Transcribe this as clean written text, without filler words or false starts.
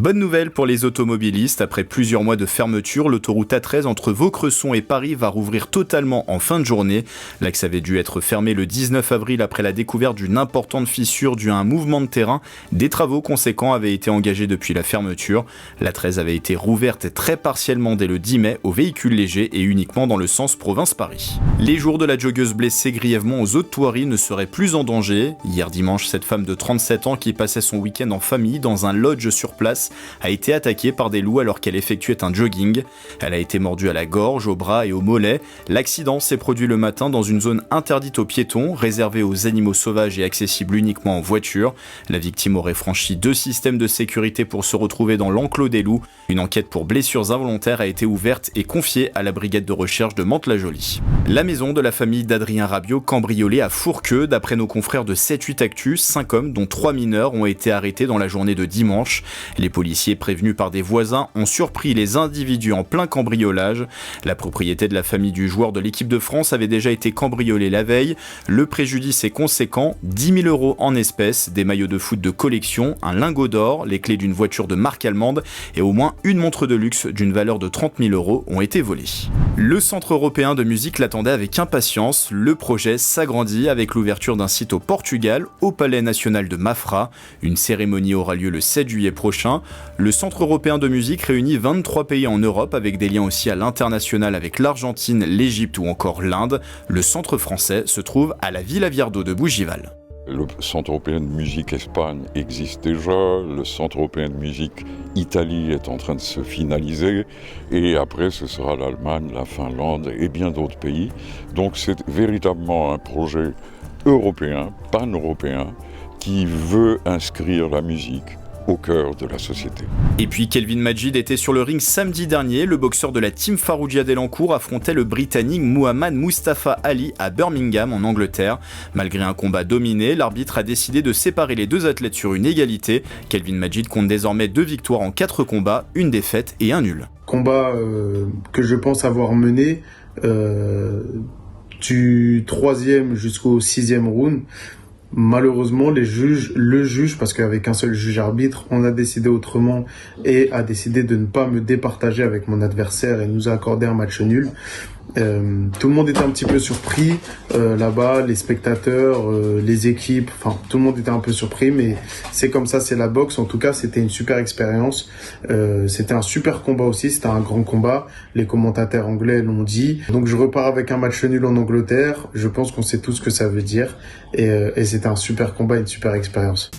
Bonne nouvelle pour les automobilistes, après plusieurs mois de fermeture, l'autoroute A13 entre Vaucresson et Paris va rouvrir totalement en fin de journée. L'axe avait dû être fermé le 19 avril après la découverte d'une importante fissure due à un mouvement de terrain. Des travaux conséquents avaient été engagés depuis la fermeture. L'A13 avait été rouverte très partiellement dès le 10 mai aux véhicules légers et uniquement dans le sens province-Paris. Les jours de la joggeuse blessée grièvement aux Hautes-Thoiries ne seraient plus en danger. Hier dimanche, cette femme de 37 ans qui passait son week-end en famille dans un lodge sur place a été attaquée par des loups alors qu'elle effectuait un jogging. Elle a été mordue à la gorge, au bras et au mollet. L'accident s'est produit le matin dans une zone interdite aux piétons, réservée aux animaux sauvages et accessible uniquement en voiture. La victime aurait franchi 2 systèmes de sécurité pour se retrouver dans l'enclos des loups. Une enquête pour blessures involontaires a été ouverte et confiée à la brigade de recherche de Mantes-la-Jolie. La maison de la famille d'Adrien Rabiot cambriolée à Fourqueux. D'après nos confrères de 7-8 Actu, 5 hommes dont 3 mineurs ont été arrêtés dans la journée de dimanche. Les policiers prévenus par des voisins ont surpris les individus en plein cambriolage. La propriété de la famille du joueur de l'équipe de France avait déjà été cambriolée la veille. Le préjudice est conséquent, 10 000 € en espèces, des maillots de foot de collection, un lingot d'or, les clés d'une voiture de marque allemande et au moins une montre de luxe d'une valeur de 30 000 € ont été volées. Le Centre européen de musique l'attendait avec impatience. Le projet s'agrandit avec l'ouverture d'un site au Portugal, au Palais national de Mafra. Une cérémonie aura lieu le 7 juillet prochain. Le Centre européen de musique réunit 23 pays en Europe avec des liens aussi à l'international avec l'Argentine, l'Égypte ou encore l'Inde. Le centre français se trouve à la Villa Viardot de Bougival. Le Centre européen de musique Espagne existe déjà, le Centre européen de musique Italie est en train de se finaliser et après ce sera l'Allemagne, la Finlande et bien d'autres pays. Donc c'est véritablement un projet européen, pan-européen, qui veut inscrire la musique au cœur de la société. Et puis Kelvin Majid était sur le ring samedi dernier. Le boxeur de la team Faroudia Delancourt affrontait le Britannique Muhammad Mustafa Ali à Birmingham en Angleterre. Malgré un combat dominé, l'arbitre a décidé de séparer les deux athlètes sur une égalité. Kelvin Majid compte désormais 2 victoires en 4 combats, une défaite et un nul. Combat que je pense avoir mené du 3e jusqu'au 6e round. Malheureusement, le juge, parce qu'avec un seul juge arbitre, on a décidé autrement et a décidé de ne pas me départager avec mon adversaire et nous a accordé un match nul. Tout le monde était un petit peu surpris là-bas, les spectateurs, les équipes, enfin tout le monde était un peu surpris, mais c'est comme ça, c'est la boxe. En tout cas, c'était une super expérience. C'était un super combat aussi, c'était un grand combat. Les commentateurs anglais l'ont dit. Donc je repars avec un match nul en Angleterre. Je pense qu'on sait tous ce que ça veut dire et c'était un super combat, une super expérience.